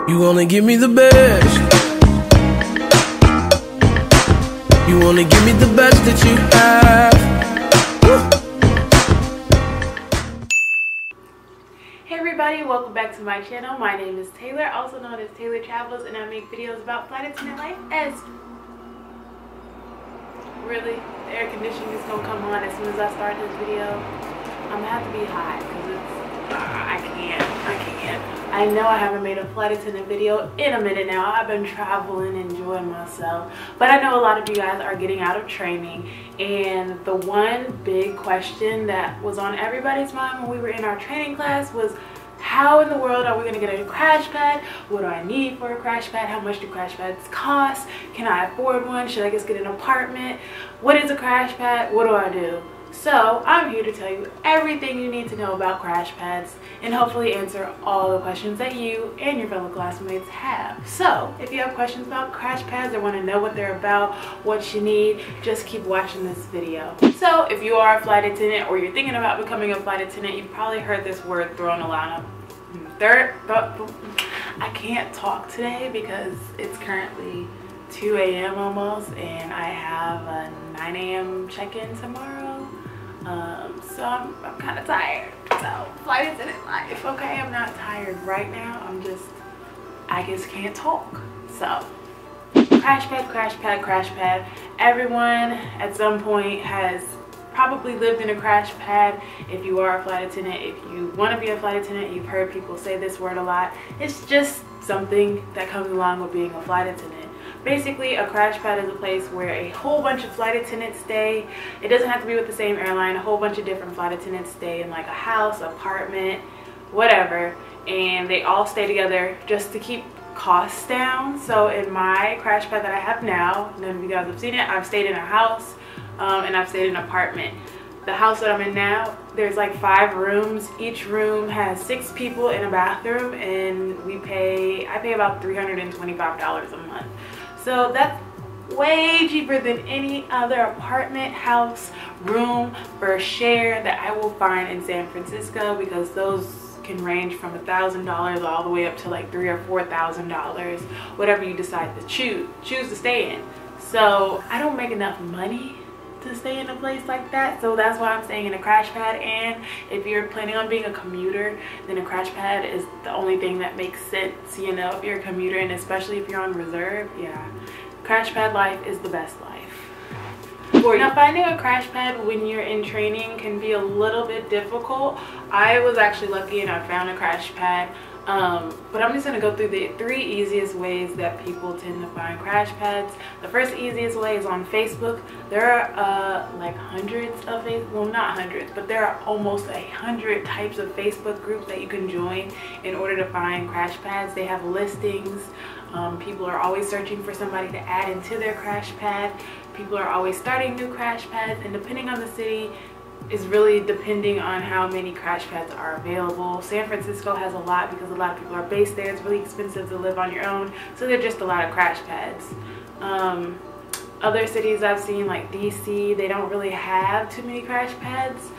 You only give me the best. You only give me the best that you have. Hey everybody, welcome back to my channel. My name is Taylor, also known as Taylor Travels, and I make videos about flight attendant life as... Really? The air conditioning is going to come on as soon as I start this video. I'm going to have to be hot because it's... I can't. I know I haven't made a flight attendant video in a minute now. I've been traveling, enjoying myself. But I know a lot of you guys are getting out of training. And the one big question that was on everybody's mind when we were in our training class was, how in the world are we going to get a crash pad? What do I need for a crash pad? How much do crash pads cost? Can I afford one? Should I just get an apartment? What is a crash pad? What do I do? So I'm here to tell you everything you need to know about crash pads and hopefully answer all the questions that you and your fellow classmates have. So if you have questions about crash pads or want to know what they're about, what you need, just keep watching this video. So if you are a flight attendant or you're thinking about becoming a flight attendant, you've probably heard this word thrown a lot. I can't talk today because it's currently 2 a.m. almost and I have a 9 a.m. check-in tomorrow. So I'm kind of tired. So flight attendant life, okay? I'm not tired right now. I just can't talk. So crash pad. Everyone at some point has probably lived in a crash pad. If you are a flight attendant, if you want to be a flight attendant, you've heard people say this word a lot. It's just something that comes along with being a flight attendant. Basically, a crash pad is a place where a whole bunch of flight attendants stay. It doesn't have to be with the same airline. A whole bunch of different flight attendants stay in like a house, apartment, whatever, and they all stay together just to keep costs down. So in my crash pad that I have now, none of you guys have seen it, I've stayed in a house and I've stayed in an apartment. The house that I'm in now, there's like 5 rooms. Each room has 6 people in a bathroom, and I pay about $325 a month. So that's way cheaper than any other apartment, house, room, or share that I will find in San Francisco, because those can range from $1,000 all the way up to like $3,000 or $4,000, whatever you decide to choose to stay in. So I don't make enough money to stay in a place like that, so that's why I'm staying in a crash pad. And if you're planning on being a commuter, then a crash pad is the only thing that makes sense, you know, if you're a commuter, and especially if you're on reserve. Yeah, crash pad life is the best life. Now, finding a crash pad when you're in training can be a little bit difficult. I was actually lucky and I found a crash pad. But I'm just going to go through the 3 easiest ways that people tend to find crash pads. The first easiest way is on Facebook. There are like hundreds of, well, not hundreds, but there are almost 100 types of Facebook groups that you can join in order to find crash pads. They have listings. People are always searching for somebody to add into their crash pad. People are always starting new crash pads, and depending on the city, is really depending on how many crash pads are available. San Francisco has a lot because a lot of people are based there. It's really expensive to live on your own, so there are just a lot of crash pads. Other cities I've seen, like DC, they don't really have too many crash pads.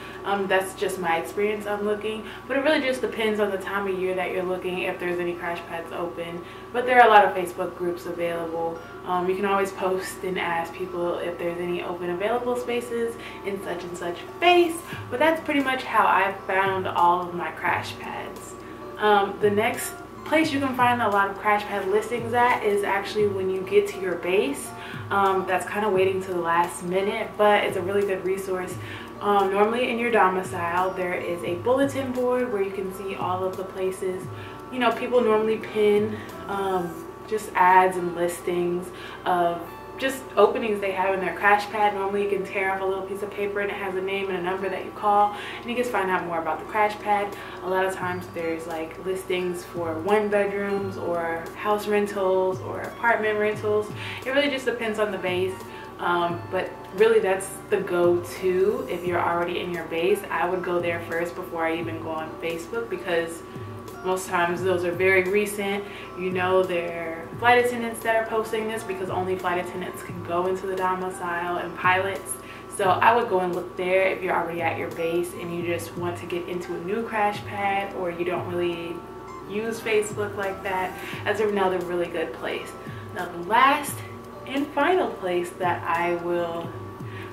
That's just my experience on looking, but it really just depends on the time of year that you're looking, if there's any crash pads open. But there are a lot of Facebook groups available. You can always post and ask people if there's any open available spaces in such and such base. But that's pretty much how I've found all of my crash pads. The next place you can find a lot of crash pad listings at is actually when you get to your base. That's kind of waiting to the last minute, but it's a really good resource. Normally in your domicile, there is a bulletin board where you can see all of the places. You know, people normally pin just ads and listings of just openings they have in their crash pad. Normally you can tear off a little piece of paper and it has a name and a number that you call, and you can find out more about the crash pad. A lot of times there's like listings for 1-bedrooms or house rentals or apartment rentals. It really just depends on the base. But really that's the go-to if you're already in your base. I would go there first before I even go on Facebook, because most times those are very recent. You know, they're flight attendants that are posting this, because only flight attendants can go into the domicile and pilots. So I would go and look there if you're already at your base and you just want to get into a new crash pad, or you don't really use Facebook like that. As of now, they're a really good place. Now the last and final place that I will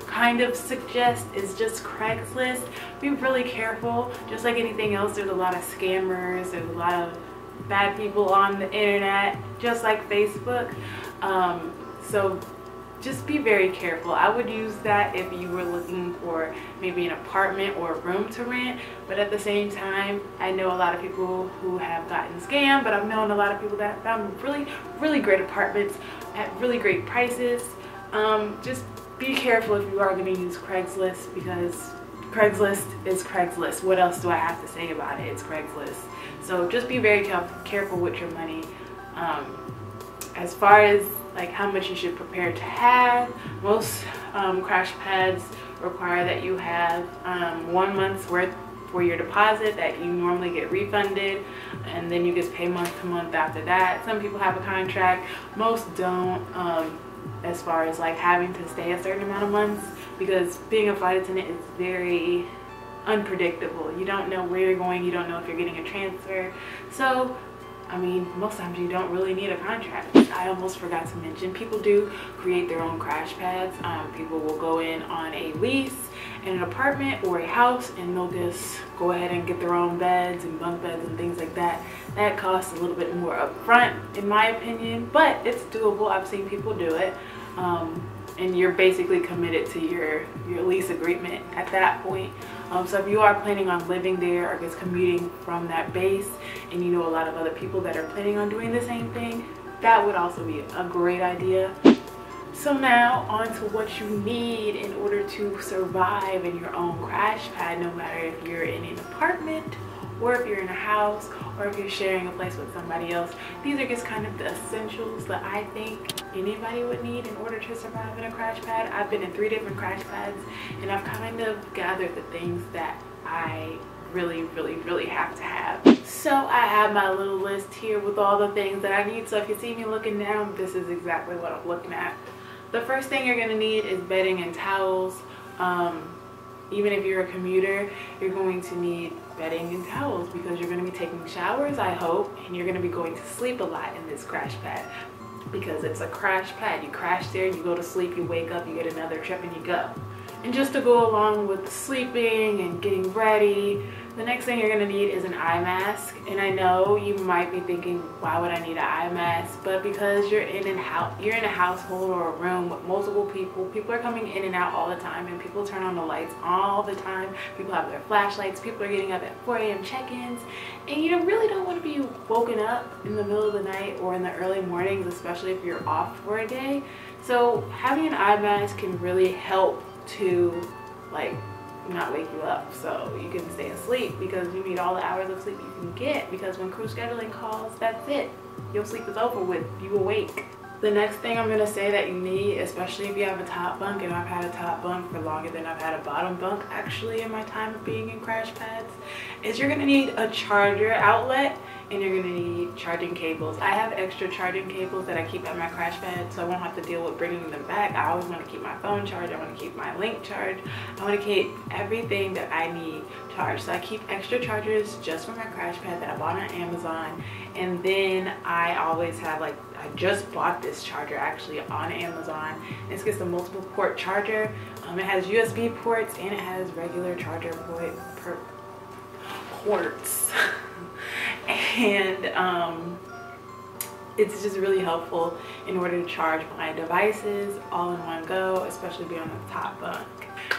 kind of suggest is just Craigslist. Be really careful. Just like anything else, there's a lot of scammers, there's a lot of bad people on the internet, just like Facebook. So just be very careful. I would use that if you were looking for maybe an apartment or a room to rent, but at the same time, I know a lot of people who have gotten scammed, but I've known a lot of people that found really great apartments at really great prices. Just be careful if you are going to use Craigslist, because Craigslist is Craigslist. What else do I have to say about it? It's Craigslist. So just be very careful with your money. As far as like how much you should prepare to have, most Crashpads require that you have 1 month's worth for your deposit that you normally get refunded, and then you just pay month to month after that. Some people have a contract, most don't, as far as like having to stay a certain amount of months, because being a flight attendant is very unpredictable. You don't know where you're going, you don't know if you're getting a transfer. So I mean, most times you don't really need a contract. I almost forgot to mention, people do create their own crash pads. People will go in on a lease in an apartment or a house, and they'll just go ahead and get their own beds and bunk beds and things like that. That costs a little bit more upfront, in my opinion, but it's doable. I've seen people do it. And you're basically committed to your lease agreement at that point. So if you are planning on living there or just commuting from that base, and you know a lot of other people that are planning on doing the same thing, that would also be a great idea. So now on to what you need in order to survive in your own crash pad, no matter if you're in an apartment or if you're in a house or if you're sharing a place with somebody else. These are just kind of the essentials that I think anybody would need in order to survive in a crash pad. I've been in 3 different crash pads, and I've kind of gathered the things that I really have to have. So I have my little list here with all the things that I need. So if you see me looking down, this is exactly what I'm looking at. The first thing you're gonna need is bedding and towels. Even if you're a commuter, you're going to need bedding and towels, because you're going to be taking showers, I hope, and you're going to be going to sleep a lot in this crash pad, because it's a crash pad. You crash there, you go to sleep, you wake up, you get another trip, and you go. And just to go along with sleeping and getting ready, the next thing you're going to need is an eye mask. And I know you might be thinking, why would I need an eye mask? But because you're in a household or a room with multiple people are coming in and out all the time, and people turn on the lights all the time. People have their flashlights, people are getting up at 4 a.m. check-ins, and you really don't want to be woken up in the middle of the night or in the early mornings, especially if you're off for a day. So having an eye mask can really help to like not wake you up, so you can stay asleep, because you need all the hours of sleep you can get, because when crew scheduling calls, that's it. Your sleep is over with, you awake. The next thing I'm going to say that you need, especially if you have a top bunk, and I've had a top bunk for longer than I've had a bottom bunk actually in my time of being in crash pads, is you're going to need a charger outlet, and you're going to need charging cables. I have extra charging cables that I keep at my crash pad, so I won't have to deal with bringing them back. I always want to keep my phone charged, I want to keep my link charged, I want to keep everything that I need charged. So I keep extra chargers just for my crash pad that I bought on Amazon. And then I always have, like, I just bought this charger actually on Amazon. It's just a multiple port charger. It has USB ports and it has regular charger ports. And it's just really helpful in order to charge my devices all in one go, especially being on the top bunk.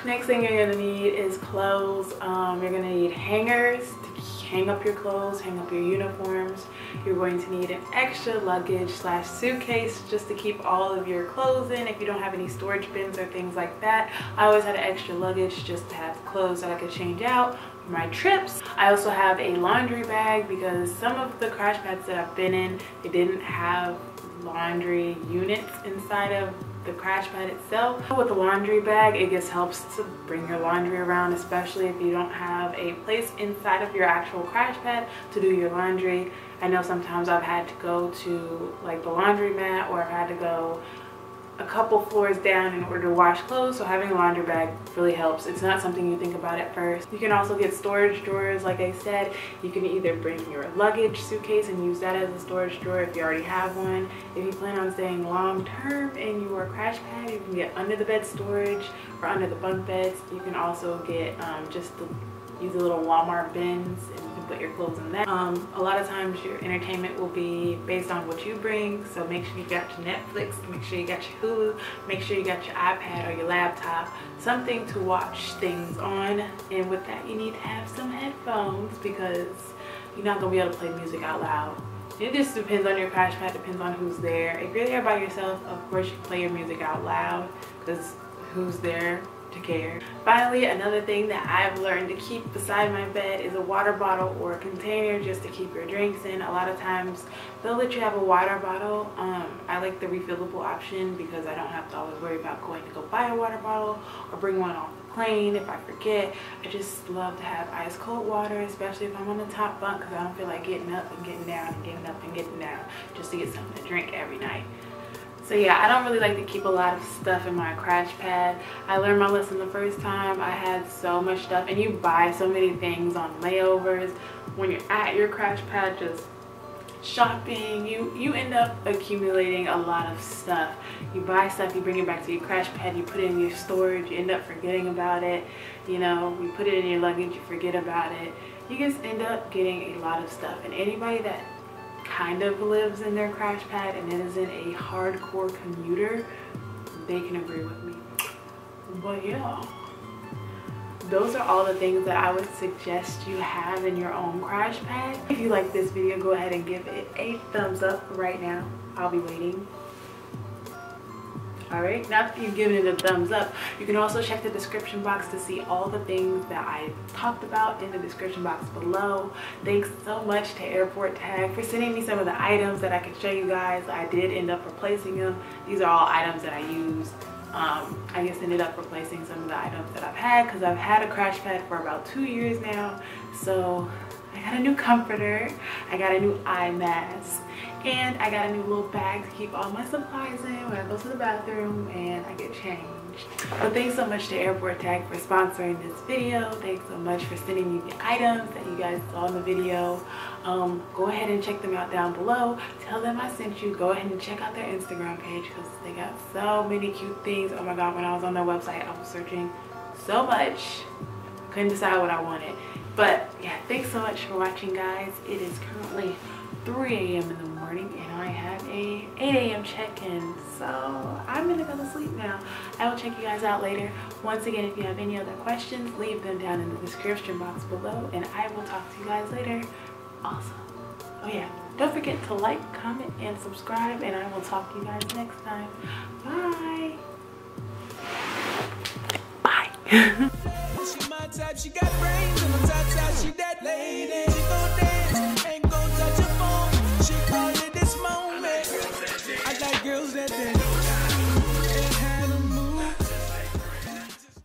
Next thing you're gonna need is clothes. You're gonna need hangers to hang up your clothes, hang up your uniforms. You're going to need an extra luggage / suitcase just to keep all of your clothes in if you don't have any storage bins or things like that. I always had an extra luggage just to have clothes that I could change out for my trips. I also have a laundry bag, because some of the crash pads that I've been in, they didn't have laundry units inside of the crash pad itself. With the laundry bag, it just helps to bring your laundry around, especially if you don't have a place inside of your actual crash pad to do your laundry. I know sometimes I've had to go to like the laundromat, or I've had to go a couple floors down in order to wash clothes, so having a laundry bag really helps. It's not something you think about at first. You can also get storage drawers. Like I said, you can either bring your luggage suitcase and use that as a storage drawer if you already have one. If you plan on staying long term in your crash pad, you can get under the bed storage or under the bunk beds. You can also get use the little Walmart bins, and you can put your clothes in that. A lot of times your entertainment will be based on what you bring, so make sure you got your Netflix, make sure you got your Hulu, make sure you got your iPad or your laptop, something to watch things on. And with that, you need to have some headphones because you're not gonna be able to play music out loud. It just depends on your crash pad, depends on who's there. If you're there by yourself, of course you can play your music out loud because who's there to care. Finally, another thing that I've learned to keep beside my bed is a water bottle or a container just to keep your drinks in. A lot of times they'll let you have a water bottle. I like the refillable option because I don't have to always worry about going to go buy a water bottle or bring one off the plane if I forget. I just love to have ice cold water, especially if I'm on the top bunk, because I don't feel like getting up and getting down and getting up and getting down just to get something to drink every night. So yeah, I don't really like to keep a lot of stuff in my crash pad. I learned my lesson the first time. I had so much stuff, and you buy so many things on layovers. When you're at your crash pad just shopping, you end up accumulating a lot of stuff. You buy stuff, you bring it back to your crash pad, you put it in your storage, you end up forgetting about it. You know, you put it in your luggage, you forget about it. You just end up getting a lot of stuff. And anybody that kind of lives in their crash pad and isn't a hardcore commuter, they can agree with me. But yeah, those are all the things that I would suggest you have in your own crash pad. If you like this video, go ahead and give it a thumbs up right now. I'll be waiting. Alright, now that you've given it a thumbs up, you can also check the description box to see all the things that I talked about in the description box below. Thanks so much to Airport Tag for sending me some of the items that I could show you guys. I did end up replacing them. These are all items that I used. I just ended up replacing some of the items that I've had because I've had a crash pad for about 2 years now. So I got a new comforter, I got a new eye mask, and I got a new little bag to keep all my supplies in when I go to the bathroom and I get changed. But thanks so much to Airport Tag for sponsoring this video. Thanks so much for sending me the items that you guys saw in the video. Go ahead and check them out down below. Tell them I sent you. Go ahead and check out their Instagram page because they got so many cute things. Oh my god, when I was on their website, I was searching so much. Couldn't decide what I wanted. But yeah, thanks so much for watching, guys. It is currently 3 a.m. in the morning and I have a 8 a.m. check-in, so I'm gonna go to sleep now. I will check you guys out later. Once again, if you have any other questions, leave them down in the description box below and I will talk to you guys later. Awesome. Oh yeah, don't forget to like, comment, and subscribe, and I will talk to you guys next time. Bye. Bye. She my type, she got brains, and I'm top, she that lady. She gon' dance, ain't gon' touch her phone. She call it this moment. I like girls that dance.